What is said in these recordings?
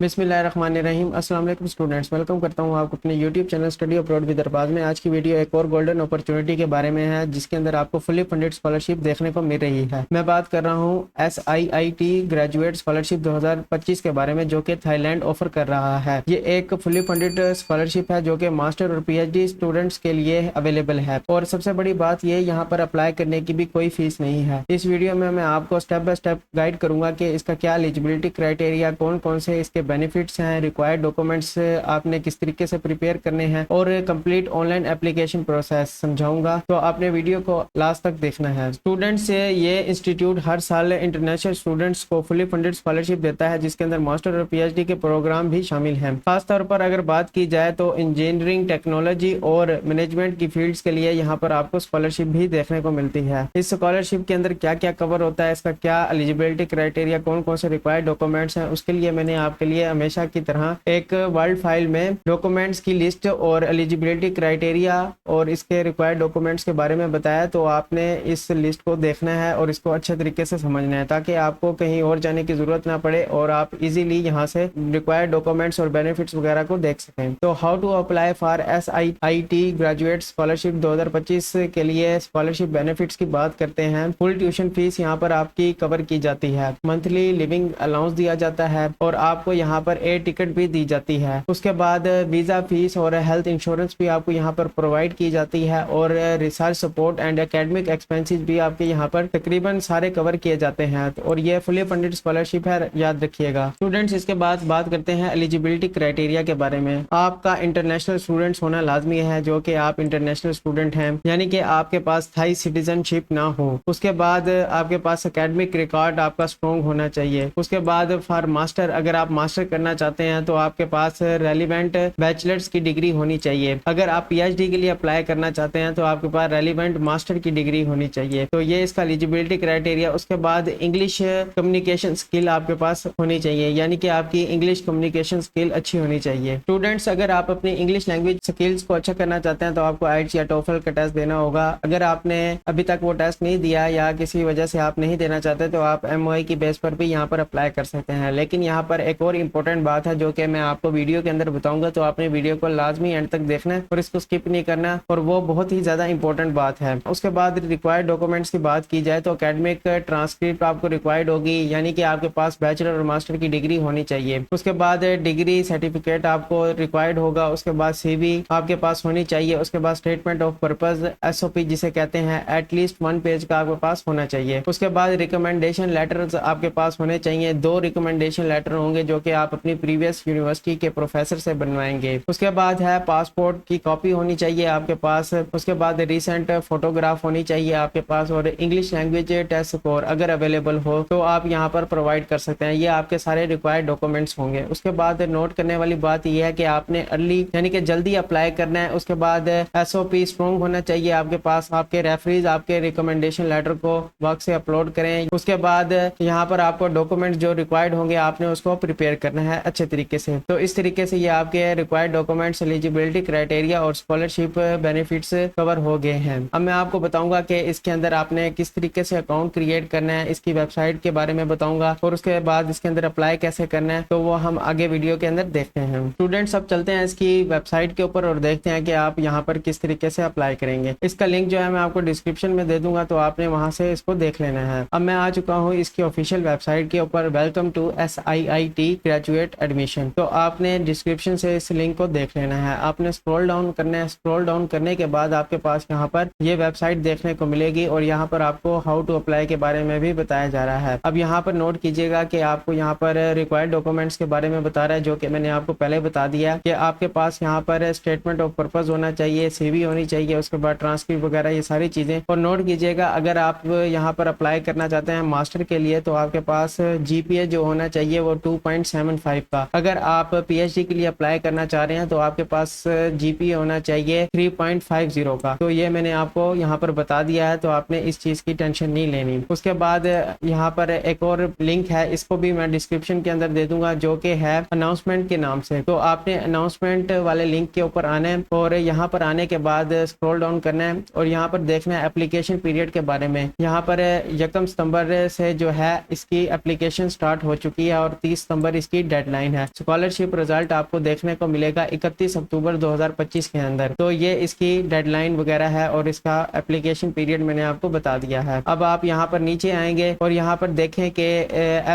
बिस्मिल्लाहिर्रहमानिर्रहीम। अस्सलाम वालेकुम स्टूडेंट्स, वेलकम करता हूँ आपको अपने YouTube channel study abroad with Arbaaz में। आज की वीडियो एक और गोल्डन अपॉर्चुनिटी के बारे में है, जिसके अंदर आपको फुली फंडेड स्कॉलरशिप देखने को मिल रही है। मैं बात कर रहा हूँ SIIT ग्रेजुएट स्कॉलरशिप 2025 के बारे में, जो कि थाईलैंड ऑफर कर रहा है। ये एक फुली फंडेड स्कॉलरशिप है जो कि मास्टर और PhD स्टूडेंट्स के लिए अवेलेबल है। और सबसे बड़ी बात ये, यहाँ पर अप्लाई करने की भी कोई फीस नहीं है। इस वीडियो में मैं आपको स्टेप बाय स्टेप गाइड करूंगा कि इसका क्या एलिजिबिलिटी क्राइटेरिया, कौन कौन से इसके बेनिफिट्स हैं, रिक्वायर्ड डॉक्यूमेंट्स आपने किस तरीके से प्रिपेयर करने हैं, और कंप्लीट ऑनलाइन एप्लीकेशन प्रोसेस समझाऊंगा। तो आपने वीडियो को लास्ट तक देखना है। स्टूडेंट्स से ये इंस्टीट्यूट हर साल इंटरनेशनल स्टूडेंट्स को फुली फंडेड स्कॉलरशिप देता है, जिसके अंदर मास्टर और PhD के प्रोग्राम भी शामिल हैं। खासतौर पर अगर बात की जाए तो इंजीनियरिंग, टेक्नोलॉजी और मैनेजमेंट की फील्ड्स के लिए यहाँ पर आपको स्कॉलरशिप भी देखने को मिलती है। इस स्कॉलरशिप के अंदर क्या क्या कवर होता है, इसका क्या एलिजिबिलिटी क्राइटेरिया, कौन कौन से रिक्वायर्ड डॉक्यूमेंट्स हैं, उसके लिए मैंने आपके लिए हमेशा की तरह एक वर्ड फाइल में डॉक्यूमेंट्स की लिस्ट और एलिजिबिलिटी क्राइटेरिया और इसके रिक्वायर्ड डॉक्यूमेंट्स के बारे में बताया। तो आपने इस लिस्ट को देखना है और इसको अच्छे तरीके से समझना है, ताकि आपको कहीं और जाने की जरूरत ना पड़े और आप इजीली यहाँ से रिक्वायर्ड डॉक्यूमेंट्स और बेनिफिट्स वगैरह को देख सकें। तो how to apply for SIIT graduate scholarship 2025 के लिए स्कॉलरशिप बेनिफिट्स की बात करते हैं। फुल ट्यूशन फीस यहाँ पर आपकी कवर की जाती है, मंथली लिविंग अलाउंस दिया जाता है और आपको यहाँ पर एयर टिकट भी दी जाती है। उसके बाद वीजा फीस और हेल्थ इंश्योरेंस भी आपको यहाँ पर प्रोवाइड की जाती है, और research support and academic expenses भी आपके यहाँ पर तकरीबन सारे कवर किए जाते हैं। और ये फुली फंडेड स्कॉलरशिप है, याद रखिएगा स्टूडेंट्स। इसके बाद बात करते हैं एलिजिबिलिटी क्राइटेरिया के बारे में। आपका इंटरनेशनल स्टूडेंट्स होना लाजमी है, जो कि आप इंटरनेशनल स्टूडेंट हैं, यानी कि आपके पास थाई सिटीजनशिप ना हो। उसके बाद आपके पास एकेडमिक रिकॉर्ड आपका स्ट्रॉन्ग होना चाहिए। उसके बाद फॉर मास्टर, अगर आप मास्टर करना चाहते हैं तो आपके पास रेलिवेंट बैचलर्स की डिग्री होनी चाहिए। अगर आप PhD के लिए अप्लाई करना चाहते हैं तो आपके पास रेलिवेंट मास्टर की डिग्री होनी चाहिए। तो ये इसका एलिजिबिलिटी क्राइटेरिया। उसके बाद इंग्लिश कम्युनिकेशन स्किल आपके पास होनी चाहिए, यानी कि आपकी इंग्लिश कम्युनिकेशन स्किल अच्छी होनी चाहिए। स्टूडेंट्स, अगर आप अपनी इंग्लिश लैंग्वेज स्किल्स को अच्छा करना चाहते हैं तो आपको IELTS या TOEFL का टेस्ट देना होगा। अगर आपने अभी तक वो टेस्ट नहीं दिया या किसी वजह से आप नहीं देना चाहते तो आप MOI की बेस पर भी यहाँ पर अप्लाई कर सकते हैं। लेकिन यहाँ पर एक और इम्पोर्टेंट बात है जो कि मैं आपको वीडियो के अंदर बताऊंगा, तो आपने वीडियो को लाजमी एंड तक देखना है और इसको स्किप नहीं करना, और वो बहुत ही ज्यादा इंपॉर्टेंट बात है। उसके बाद रिक्वायर्ड डॉक्यूमेंट्स की बात की जाए तो एकेडमिक ट्रांसक्रिप्ट आपको रिक्वायर्ड होगी, यानी कि आपके पास बैचलर और मास्टर की डिग्री होनी चाहिए। उसके बाद डिग्री सर्टिफिकेट आपको रिक्वायर्ड होगा। उसके बाद CV आपके पास होनी चाहिए। उसके बाद स्टेटमेंट ऑफ पर्पज SOP जिसे कहते हैं, एटलीस्ट 1 पेज का आपके पास होना चाहिए। उसके बाद रिकमेंडेशन लेटर्स आपके पास होने चाहिए। 2 रिकमेंडेशन लेटर होंगे जो कि आप अपनी प्रीवियस यूनिवर्सिटी के प्रोफेसर से बनवाएंगे। उसके बाद है पासपोर्ट की कॉपी होनी चाहिए आपके पास। उसके बाद रिसेंट फोटोग्राफ होनी चाहिए आपके पास, और इंग्लिश लैंग्वेज टेस्ट स्कोर अगर अवेलेबल हो तो आप यहाँ पर प्रोवाइड कर सकते हैं। ये आपके सारे रिक्वायर्ड डॉक्यूमेंट्स होंगे। उसके बाद नोट करने वाली बात यह है कि आपने अर्ली यानी कि जल्दी अप्लाई करना है। उसके बाद SOP स्ट्रॉन्ग होना चाहिए आपके पास। आपके रेफरीज आपके रिकमेंडेशन लेटर को वक्त से अपलोड करें। उसके बाद यहाँ पर आपको डॉक्यूमेंट्स जो रिक्वायर्ड होंगे आपने उसको प्रिपेयर करना है अच्छे तरीके से। तो इस तरीके से ये आपके रिक्वायर्ड डॉक्यूमेंट्स, एलिजिबिलिटी क्राइटेरिया और स्कॉलरशिप बेनिफिट्स कवर हो गए हैं। अब मैं आपको बताऊंगा कि इसके अंदर आपने किस तरीके से अकाउंट क्रिएट करना है, इसकी वेबसाइट के बारे में बताऊंगा, और उसके बाद इसके अंदर अप्लाई कैसे करना है, तो वो हम आगे वीडियो के अंदर देखते हैं। स्टूडेंट्स, अब चलते हैं इसकी वेबसाइट के ऊपर और देखते हैं कि आप यहाँ पर किस तरीके से अप्लाई करेंगे। इसका लिंक जो है मैं आपको डिस्क्रिप्शन में दे दूंगा, तो आपने वहां से इसको देख लेना है। अब मैं आ चुका हूँ इसकी ऑफिशियल वेबसाइट के ऊपर, welcome to SIIT graduate admission. तो आपने डिस्क्रिप्शन से इस लिंक को देख लेना है। आपने स्क्रॉल डाउन करना है। स्क्रॉल डाउन करने के बाद आपके पास यहाँ पर ये वेबसाइट देखने को मिलेगी, और यहाँ पर आपको हाउ टू अप्लाई के बारे में भी बताया जा रहा है। अब यहाँ पर नोट कीजिएगा कि आपको यहाँ पर रिक्वायर्ड डॉक्यूमेंट्स के बारे में बता रहा है, जो कि मैंने आपको पहले बता दिया कि आपके पास यहाँ पर स्टेटमेंट ऑफ पर्पज होना चाहिए, CV होनी चाहिए, उसके बाद ट्रांसक्रिप्ट वगैरह, ये सारी चीजें। और नोट कीजिएगा, अगर आप यहाँ पर अप्लाई करना चाहते हैं मास्टर के लिए तो आपके पास GPA जो होना चाहिए वो 2.75 का। अगर आप PhD के लिए अप्लाई करना चाह रहे हैं तो आपके पास GPA होना चाहिए 3.50 का। तो ये मैंने आपको यहाँ पर बता दिया है, तो आपने इस चीज की टेंशन नहीं लेनी। उसके बाद यहाँ पर एक और लिंक है, इसको भी मैं डिस्क्रिप्शन के अंदर दे दूंगा, जो कि है अनाउंसमेंट के नाम से। तो आपने अनाउंसमेंट वाले लिंक के ऊपर आना है, और यहाँ पर आने के बाद स्क्रॉल डाउन करना है, और यहाँ पर देखना है एप्लीकेशन पीरियड के बारे में। यहाँ पर 1 सितंबर से जो है इसकी एप्लीकेशन स्टार्ट हो चुकी है, और 30 सितंबर इसकी डेडलाइन है। स्कॉलरशिप रिजल्ट आपको देखने को मिलेगा 31 अक्टूबर 2025 के अंदर। तो ये इसकी डेडलाइन वगैरह है और इसका एप्लीकेशन पीरियड मैंने आपको बता दिया है। अब आप यहाँ पर नीचे आएंगे और यहाँ पर देखें कि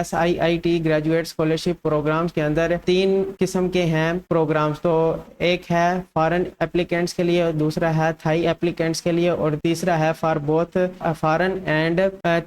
SIIT ग्रेजुएट स्कॉलरशिप प्रोग्राम्स के अंदर 3 किस्म के हैं प्रोग्राम्स। तो एक है फॉरेन एप्लीकेंट्स के लिए, दूसरा है थाई एप्लीकेंट्स के लिए और तीसरा है for both foreign and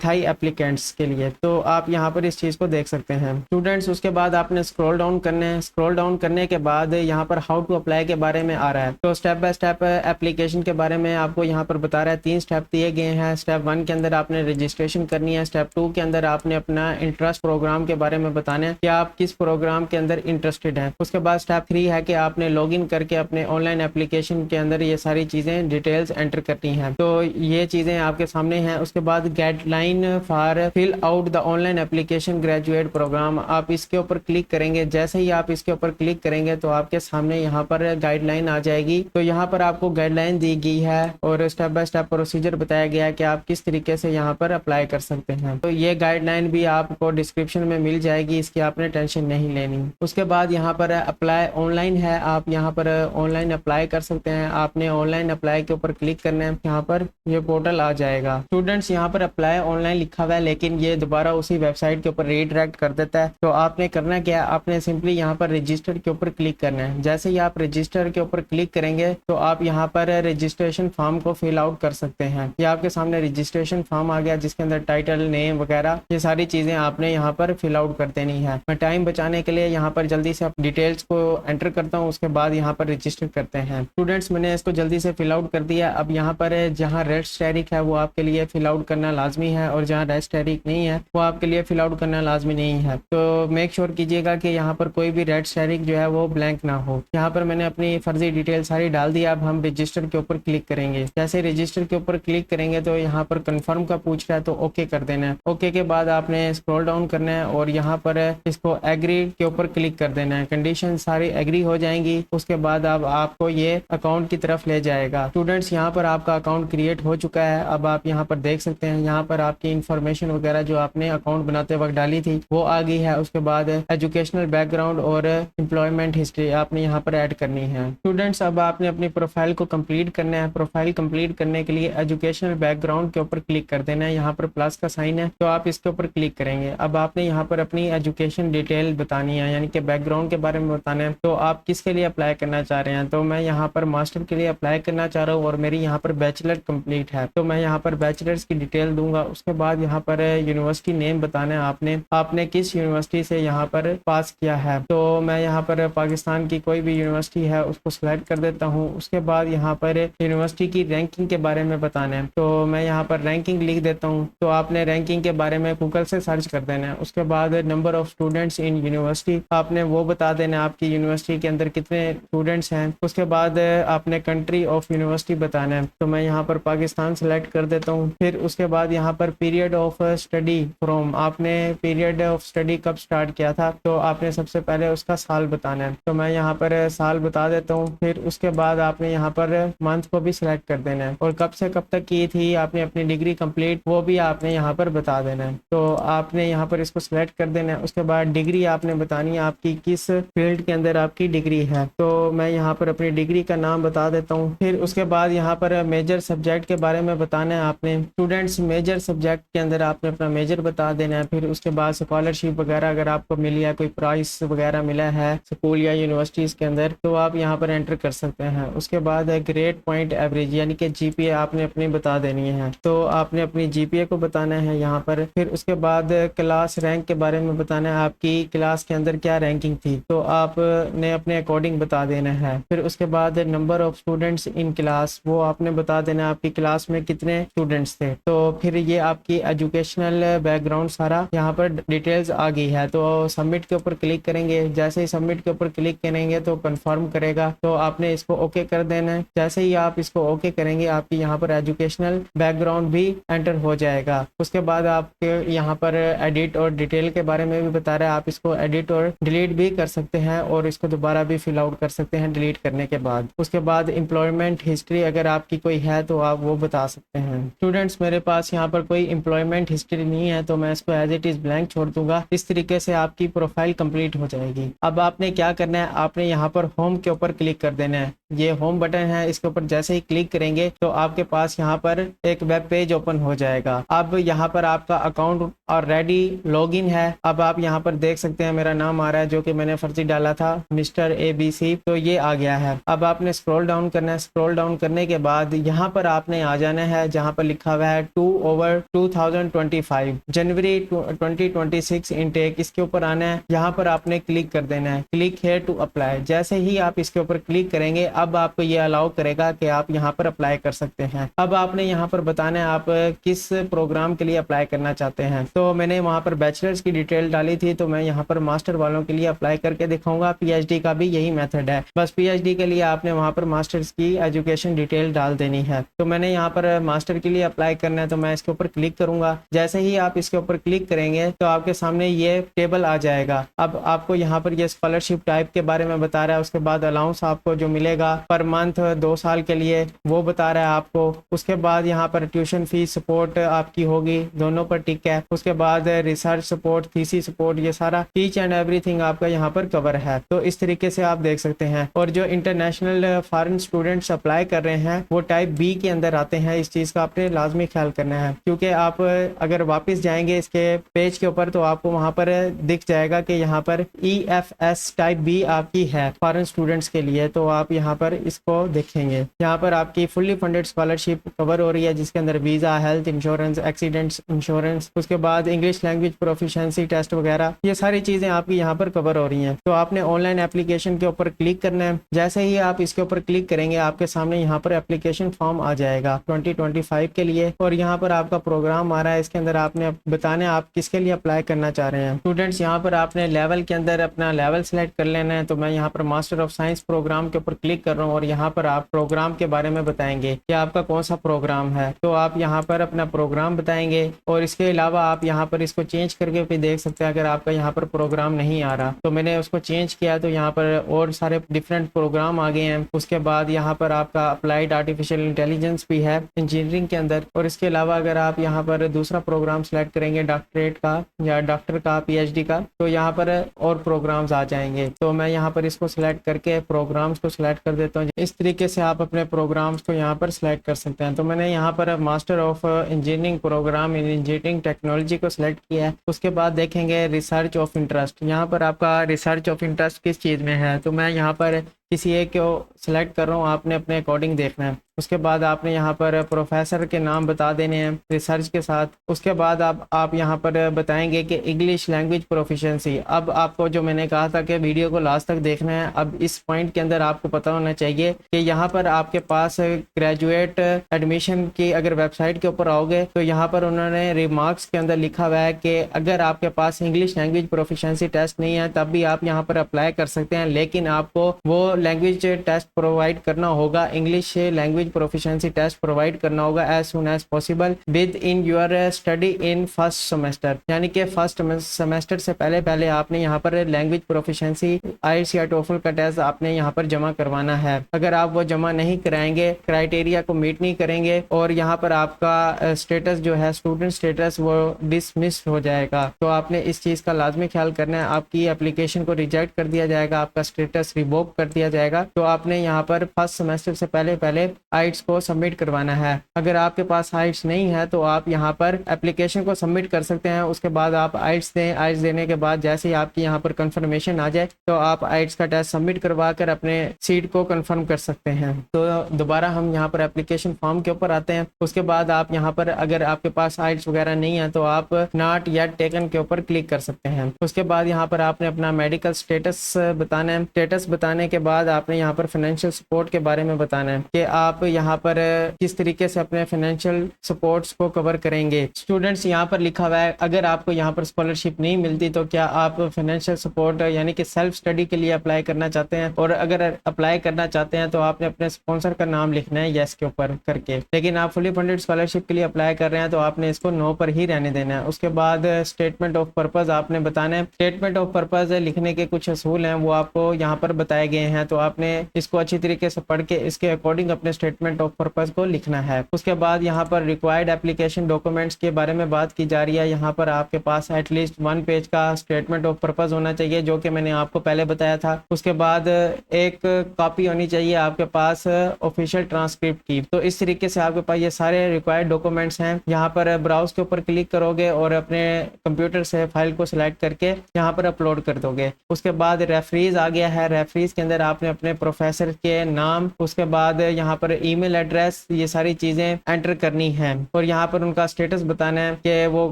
Thai applicants के लिए। तो आप यहाँ पर इस चीज़ को देख सकते हैं स्टूडेंट्स। उसके बाद आपने स्क्रॉल डाउन करना है। स्क्रॉल डाउन करने के बाद यहाँ पर हाउ टू अप्लाई के बारे में आ रहा है। तो स्टेप बाय स्टेप एप्लीकेशन के बारे में आपको यहाँ पर बता रहा है। 3 स्टेप दिए गए हैं। स्टेप 1 के अंदर आपने रजिस्ट्रेशन करनी है। स्टेप 2 के अंदर आपने अपना इंटरेस्ट प्रोग्राम के बारे में बताना है कि आप किस प्रोग्राम के अंदर इंटरेस्टेड हैं। उसके बाद स्टेप 3 है कि आपने लॉगिन करके अपने ऑनलाइन एप्लीकेशन के अंदर ये सारी चीज़ें डिटेल्स एंटर करनी है। तो ये चीज़ें आपके सामने हैं। उसके बाद guideline for fill out the online application graduate program, आप इसके ऊपर क्लिक करेंगे। जैसे ही आप इसके ऊपर क्लिक करेंगे तो आपके सामने यहाँ पर गाइडलाइन आ जाएगी। तो यहाँ पर आपको गाइडलाइन दी गई है और स्टेप बाय स्टेप प्रोसीजर बताया गया है कि आप किस तरीके से यहाँ पर अप्लाई कर सकते हैं। तो ये गाइडलाइन भी आपको डिस्क्रिप्शन में मिल जाएगी, इसकी आपने टेंशन नहीं लेनी। उसके बाद यहाँ पर अप्लाई ऑनलाइन है, आप यहाँ पर ऑनलाइन अप्लाई कर सकते हैं। आपने ऑनलाइन अप्लाई के ऊपर क्लिक करना है, यहाँ पर ये पोर्टल आ जाएगा। स्टूडेंट्स यहाँ पर अप्लाई ऑनलाइन लिखा हुआ है लेकिन ये दोबारा उसी वेबसाइट के ऊपर रीडायरेक्ट कर देता है। तो आपने करना क्या है, आपने सिंपली यहाँ पर रजिस्टर के ऊपर क्लिक करना है। जैसे ही आप रजिस्टर के ऊपर क्लिक करेंगे तो आप यहाँ पर रजिस्ट्रेशन फॉर्म को फिल आउट कर सकते हैं। ये आपके सामने रजिस्ट्रेशन फॉर्म आ गया जिसके अंदर टाइटल, नेम वगैरह ये सारी चीज़ें आपने यहाँ पर फिल आउट कर देनी है। मैं टाइम बचाने के लिए यहाँ पर जल्दी से डिटेल्स को एंटर करता हूँ, उसके बाद यहाँ पर रजिस्टर करते हैं। स्टूडेंट्स मैंने इसको जल्दी से फिल आउट कर दिया। अब यहाँ पर जहाँ रेस्ट तारीख है वो आपके लिए फिल आउट करना लाजमी है और जहाँ रेस्ट तारीख नहीं है वो आपके लिए फिल आउट करना लाजमी नहीं है। तो मेक श्योर कीजिएगा कि यहाँ पर कोई भी रेस्ट तारीख जो है वो ब्लैंक ना हो। यहाँ पर मैंने अपनी फर्जी डिटेल सारी डाल दी। अब हम रजिस्टर के ऊपर क्लिक करेंगे। जैसे रजिस्टर के ऊपर क्लिक करेंगे तो यहाँ पर कंफर्म का पूछ रहा है तो ओके कर देना है। ओके के बाद आपने स्क्रॉल डाउन करना है और यहाँ पर इसको एग्री के ऊपर क्लिक कर देना है। कंडीशन सारी एग्री हो जाएंगी। उसके बाद अब आपको ये अकाउंट की तरफ ले जाएगा। स्टूडेंट्स यहाँ पर आपका अकाउंट क्रिएट हो चुका है। अब आप यहाँ पर देख सकते हैं, यहाँ पर आपकी इंफॉर्मेशन वगैरह जो आपने अकाउंट बनाते वक्त डाली थी वो आ गई है। उसके बाद एजुकेशनल बैकग्राउंड और एम्प्लॉयमेंट हिस्ट्री आपने यहाँ पर ऐड करनी है। स्टूडेंट्स अब आपने अपनी प्रोफाइल को कंप्लीट करना है। प्रोफाइल कंप्लीट करने के लिए एजुकेशनल बैकग्राउंड के ऊपर क्लिक कर देना है। यहाँ पर प्लस का साइन है तो आप इसके ऊपर क्लिक करेंगे। अब आपने यहाँ पर अपनी एजुकेशन डिटेल बतानी है, यानी कि बैकग्राउंड के बारे में बताना है। तो आप किसके लिए अप्लाई करना चाह रहे हैं, तो मैं यहाँ पर मास्टर के लिए अप्लाई करना चाह रहा हूँ और मेरी यहाँ पर बैचलर कंप्लीट है तो मैं यहाँ पर बैचलर्स की डिटेल दूंगा। उसके बाद यहाँ पर यूनिवर्सिटी नेम बताना है आपने किस यूनिवर्सिटी से यहाँ पर पास किया है। तो मैं यहाँ पर पाकिस्तान की कोई भी यूनिवर्सिटी है उसको सिलेक्ट कर देता हूँ। उसके बाद यहाँ पर यूनिवर्सिटी की रैंकिंग के बारे में बताना है तो मैं यहाँ पर रैंकिंग लिख देता हूँ। तो आपने रैंकिंग के बारे में गूगल से सर्च कर देना है। उसके बाद number of students in university आपने वो बता देना है, आपकी यूनिवर्सिटी के अंदर कितने स्टूडेंट्स हैं। उसके बाद आपने कंट्री ऑफ यूनिवर्सिटी बताना है तो मैं यहाँ पर पाकिस्तान सेलेक्ट कर देता हूँ। फिर उसके बाद यहाँ पर पीरियड ऑफ स्टडी फ्रॉम, आपने पीरियड ऑफ स्टडी कब स्टार्ट किया था तो आपने सबसे पहले उसका साल बताना है तो मैं यहाँ पर साल बता देता हूँ। फिर उसके बाद आपने यहाँ पर मंथ को भी सिलेक्ट कर देना है और कब से कब तक की थी आपने अपनी डिग्री कंप्लीट वो भी आपने यहाँ पर बता देना है। तो आपने यहाँ पर इसको सिलेक्ट कर देना है। उसके बाद डिग्री आपने बतानी है आपकी किस फील्ड के अंदर आपकी डिग्री है तो मैं यहाँ पर अपनी डिग्री का नाम बता देता हूँ। फिर उसके बाद यहाँ पर मेजर सब्जेक्ट के बारे में बताना है आपने। स्टूडेंट्स मेजर सब्जेक्ट के अंदर आपने अपना मेजर बता देना है। फिर उसके बाद स्कॉलरशिप वगैरह अगर आपको मिली है, कोई प्राइस वगैरह मिला है स्कूल या यूनिवर्सिटीज़ के अंदर तो आप यहाँ पर एंटर कर सकते हैं। उसके बाद ग्रेड पॉइंट एवरेज यानी कि जीपीए आपने अपनी बता देनी है तो आपने अपनी जीपीए को बताना है यहाँ पर। फिर उसके बाद क्लास रैंक के बारे में बताना है, आपकी क्लास के अंदर क्या रैंकिंग थी तो आपने अपने अकॉर्डिंग बता देना है। फिर उसके बाद number of students in class वो आपने बता देना है आपकी क्लास में कितने स्टूडेंट्स थे। तो फिर ये आपकी एजुकेशनल बैकग्राउंड सारा यहाँ पर डिटेल्स आ गई है। तो सबमिट के ऊपर क्लिक करेंगे। जैसे ही सबमिट के ऊपर क्लिक करेंगे तो कंफर्म करेगा तो आपने इसको ओके कर देना है। जैसे ही आप इसको ओके करेंगे आपकी यहाँ पर एजुकेशनल बैकग्राउंड भी एंटर हो जाएगा। उसके बाद आपके यहाँ पर एडिट और डिटेल के बारे में भी बता रहा है, आप इसको एडिट और डिलीट भी कर सकते हैं और इसको दोबारा भी फिल आउट कर सकते हैं डिलीट करने के बाद। उसके बाद एम्प्लॉयमेंट हिस्ट्री अगर आपकी कोई है तो आप वो बता सकते हैं। स्टूडेंट्स मेरे पास यहाँ पर कोई एम्प्लॉयमेंट हिस्ट्री नहीं है तो मैं इसको एज इट इज़ ब्लैंक छोड़ दूंगा। इस तरीके से आपकी प्रोफाइल कंप्लीट हो जाएगी। अब आपने क्या करना है, आपने यहाँ पर होम के ऊपर क्लिक कर देना है। ये होम बटन है, इसके ऊपर जैसे ही क्लिक करेंगे तो आपके पास यहाँ पर एक वेब पेज ओपन हो जाएगा। अब यहाँ पर आपका अकाउंट और रेडी लॉगिन है। अब आप यहाँ पर देख सकते हैं मेरा नाम आ रहा है जो कि मैंने फर्जी डाला था, मिस्टर ABC, तो ये आ गया है। अब आपने स्क्रॉल डाउन करना है। स्क्रॉल डाउन करने के बाद यहाँ पर आपने आ जाना है जहाँ पर लिखा हुआ है 2/2025 जनवरी 2026 इनटेक, इसके ऊपर आना है। यहाँ पर आपने क्लिक कर देना है, क्लिक हेयर टू अप्लाई। जैसे ही आप इसके ऊपर क्लिक करेंगे अब आपको ये अलाउ करेगा कि आप यहाँ पर अप्लाई कर सकते हैं। अब आपने यहाँ पर बताना है आप किस प्रोग्राम के लिए अप्लाई करना चाहते हैं। तो मैंने वहाँ पर बैचलर्स की डिटेल डाली थी, तो मैं यहाँ पर मास्टर वालों के लिए अप्लाई करके दिखाऊंगा। PhD का भी यही मेथड है, बस PhD के लिए आपने वहाँ पर मास्टर्स की एजुकेशन डिटेल डाल देनी है। तो मैंने यहाँ पर मास्टर के लिए अप्लाई करना है, तो मैं इसके ऊपर क्लिक करूंगा। जैसे ही आप इसके ऊपर क्लिक करेंगे तो आपके सामने ये टेबल आ जाएगा। अब आपको यहाँ पर ये स्कॉलरशिप टाइप के बारे में बता रहा है, उसके बाद अलाउंस आपको जो मिलेगा पर मंथ 2 साल के लिए वो बता रहा है आपको। उसके बाद यहाँ पर ट्यूशन फीस सपोर्ट आपकी होगी, दोनों पर टिक है। उसके बाद रिसर्च सपोर्ट, थीसिस सपोर्ट, ये सारा ईच एंड एवरीथिंग आपका यहाँ पर कवर है। तो इस तरीके से आप देख सकते हैं। और जो इंटरनेशनल फॉरेन स्टूडेंट्स अप्लाई कर रहे हैं वो टाइप B के अंदर आते हैं। इस चीज़ का आपने लाजमी ख्याल करना है, क्योंकि आप अगर वापस जाएंगे इसके पेज के ऊपर तो आपको वहाँ पर दिख जाएगा कि यहाँ पर EFS टाइप B आपकी है फॉरेन स्टूडेंट्स के लिए। तो आप यहाँ पर इसको देखेंगे, यहाँ पर आपकी फुल्ली फंडेड स्कॉलरशिप कवर हो रही है, जिसके अंदर visa, health insurance, accidents insurance, उसके बाद इंग्लिश लैंग्वेज प्रोफिशिएंसी टेस्ट वगैरह, ये सारी चीज़ें आपकी यहाँ पर कवर हो रही हैं। तो आपने ऑनलाइन एप्लीकेशन के ऊपर क्लिक करना है। जैसे ही आप इसके ऊपर क्लिक करेंगे आपके सामने यहाँ पर एप्लीकेशन फॉर्म आ जाएगा 2025 के लिए, और यहाँ पर आपका प्रोग्राम आ रहा है। इसके अंदर आपने बताना है आप किसके लिए अप्लाई करना चाह रहे हैं। स्टूडेंट्स यहाँ पर आपने लेवल के अंदर अपना लेवल सेलेक्ट कर लेना है। तो मैं यहाँ पर मास्टर ऑफ साइंस प्रोग्राम के ऊपर क्लिक कर रहा हूँ और यहाँ पर आप प्रोग्राम के बारे में बताएंगे कि आपका कौन सा प्रोग्राम है। तो आप यहाँ पर अपना प्रोग्राम बताएंगे, और इसके अलावा आप यहाँ पर इसको चेंज करके भी देख सकते हैं। अगर आपका यहाँ पर प्रोग्राम नहीं आ रहा तो मैंने उसको चेंज किया, तो यहाँ पर और सारे डिफरेंट प्रोग्राम आ गए हैं। उसके बाद यहाँ पर आपका अप्लाइड आर्टिफिशियल इंटेलिजेंस भी है इंजीनियरिंग के अंदर। और इसके अलावा अगर आप यहाँ पर दूसरा प्रोग्राम सेलेक्ट करेंगे डॉक्टरेट का या डॉक्टर का, PhD का, तो यहाँ पर और प्रोग्राम्स आ जाएंगे। तो मैं यहाँ पर इसको सिलेक्ट करके प्रोग्राम्स को सिलेक्ट कर देता हूँ। इस तरीके से आप अपने प्रोग्राम्स को यहाँ पर सिलेक्ट कर सकते हैं। तो मैंने यहाँ पर master of engineering program in engineering technology को सिलेक्ट किया है। उसके बाद देखेंगे रिसर्च ऑफ इंटरेस्ट। यहाँ पर आपका रिसर्च ऑफ इंटरेस्ट किस चीज़ में है, तो मैं यहाँ पर किसी एक को सिलेक्ट कर रहा हूँ, आपने अपने अकॉर्डिंग देखना है। उसके बाद आपने यहाँ पर प्रोफेसर के नाम बता देने हैं रिसर्च के साथ। उसके बाद आप यहाँ पर बताएंगे कि इंग्लिश लैंग्वेज प्रोफिशिएंसी। अब आपको जो मैंने कहा था कि वीडियो को लास्ट तक देखना है, अब इस पॉइंट के अंदर आपको पता होना चाहिए कि यहाँ पर आपके पास ग्रेजुएट एडमिशन की अगर वेबसाइट के ऊपर आओगे तो यहाँ पर उन्होंने रिमार्क्स के अंदर लिखा हुआ है कि अगर आपके पास इंग्लिश लैंग्वेज प्रोफिशिएंसी टेस्ट नहीं है तब भी आप यहाँ पर अप्लाई कर सकते हैं, लेकिन आपको वो लैंग्वेज टेस्ट प्रोवाइड करना होगा, English language proficiency test provide करना होगा as soon as possible within your study in first semester. यानी कि फर्स्ट सेमेस्टर से पहले पहले आपने यहाँ पर लैंग्वेज प्रोफिशिएंसी IELTS या TOEFL का टेस्ट आपने यहाँ पर जमा करवाना है। अगर आप वो जमा नहीं कराएंगे, क्राइटेरिया को मीट नहीं करेंगे और यहाँ पर आपका स्टेटस जो है स्टूडेंट स्टेटस वो डिसमिस हो जाएगा। तो आपने इस चीज़ का लाजमी ख्याल करना है। आपकी एप्लीकेशन को रिजेक्ट कर दिया जाएगा, आपका स्टेटस रिवोक कर दिया जाएगा। तो आपने यहाँ पर फर्स्ट सेमेस्टर से पहले पहले IELTS को सबमिट करवाना है। अगर आपके पास IELTS नहीं है तो आप यहाँ पर एप्लीकेशन को सबमिट कर सकते हैं। उसके बाद आप IELTS दें। IELTS देने के बाद जैसे ही आपकी यहाँ पर कंफर्मेशन आ जाए तो आप IELTS का टेस्ट सबमिट करवा कर अपने सीट को कंफर्म कर सकते हैं। तो दोबारा हम यहाँ पर एप्लीकेशन फॉर्म के ऊपर आते हैं। उसके बाद आप यहाँ पर अगर आपके पास IELTS वगैरह नहीं है तो आप नॉट येट टेकन के ऊपर क्लिक कर सकते हैं। उसके बाद यहाँ पर आपने अपना मेडिकल स्टेटस बताना है। स्टेटस बताने के बाद आपने यहाँ पर फाइनेंशियल सपोर्ट के बारे में बताना है कि आप यहाँ पर किस तरीके से अपने फाइनेंशियल सपोर्ट्स को कवर करेंगे। स्टूडेंट्स यहाँ पर लिखा हुआ है अगर आपको यहाँ पर स्कॉलरशिप नहीं मिलती तो क्या आप फाइनेंशियल सपोर्ट यानी कि सेल्फ स्टडी के लिए अप्लाई करना चाहते हैं, और अगर अप्लाई करना चाहते हैं तो आपने अपने स्पॉन्सर का नाम लिखना है यस के ऊपर करके। लेकिन आप फुली फंडेड स्कॉलरशिप के लिए अप्लाई कर रहे हैं तो आपने इसको नो पर ही रहने देना है। उसके बाद स्टेटमेंट ऑफ पर्पज आपने बताना है। स्टेटमेंट ऑफ पर्पज लिखने के कुछ असूल हैं वो आपको यहाँ पर बताए गए हैं। तो आपने इसको अच्छी तरीके से पढ़ के इसके अकॉर्डिंग अपने स्टेटमेंट ऑफ पर्पस को लिखना है। उसके बाद यहाँ पर रिक्वायर्ड एप्लीकेशन डॉक्यूमेंट्स के बारे में बात की जा रही है। यहाँ पर आपके पास एटलीस्ट 1 पेज का स्टेटमेंट ऑफ पर्पस होना चाहिए, जो कि मैंने आपको पहले बताया था। उसके बाद एक कॉपी होनी चाहिए आपके पास ऑफिशियल ट्रांसक्रिप्ट की। तो इस तरीके से आपके पास ये सारे रिक्वायर्ड डॉक्यूमेंट्स हैं। यहाँ पर ब्राउज के ऊपर क्लिक करोगे और अपने कंप्यूटर से फाइल को सिलेक्ट करके यहाँ पर अपलोड कर दोगे। उसके बाद रेफरीज आ गया है। रेफरीज के अंदर आपने अपने प्रोफेसर के नाम, उसके बाद यहाँ पर ईमेल एड्रेस, ये सारी चीज़ें एंटर करनी है और यहाँ पर उनका स्टेटस बताना है कि वो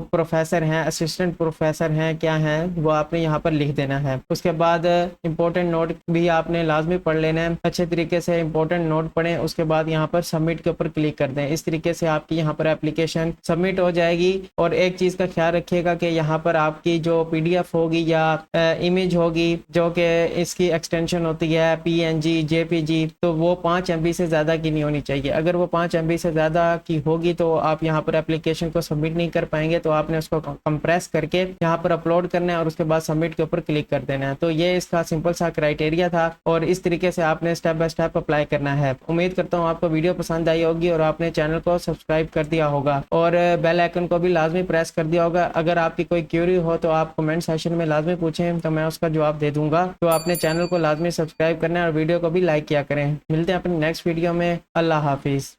प्रोफेसर हैं, असिस्टेंट प्रोफेसर हैं, क्या हैं, वो आपने यहाँ पर लिख देना है। उसके बाद इंपॉर्टेंट नोट भी आपने लाजमी पढ़ लेना है। अच्छे तरीके से इंपॉर्टेंट नोट पढ़ें। उसके बाद यहाँ पर सबमिट के ऊपर क्लिक कर दें। इस तरीके से आपकी यहाँ पर एप्लीकेशन सबमिट हो जाएगी। और एक चीज़ का ख्याल रखिएगा कि यहाँ पर आपकी जो PDF होगी या इमेज होगी, जो कि इसकी एक्सटेंशन होती है PNG JPG, तो वो 5 MB से ज़्यादा की नहीं होनी चाहिए। अगर वो 5 MB से ज़्यादा की होगी तो आप यहाँ पर एप्लीकेशन को सबमिट नहीं कर पाएंगे। तो आपने उसको कंप्रेस करके यहाँ पर अपलोड करना है और उसके बाद सबमिट के ऊपर क्लिक कर देना है। तो ये इसका सिंपल सा क्राइटेरिया था और इस तरीके से आपने स्टेप बाय स्टेप अप्लाई करना है। उम्मीद करता हूँ आपको वीडियो पसंद आई होगी और आपने चैनल को सब्सक्राइब कर दिया होगा और बेल आइकन को भी लाजमी प्रेस कर दिया होगा। अगर आपकी कोई क्यूरी हो तो आप कमेंट सेशन में लाजमी पूछें, तो मैं उसका जवाब दे दूंगा। तो आपने चैनल को लाजमी सब्सक्राइब करना है और वीडियो को भी लाइक किया करें। मिलते हैं अपने नेक्स्ट वीडियो में। अल्लाह हाफिज़।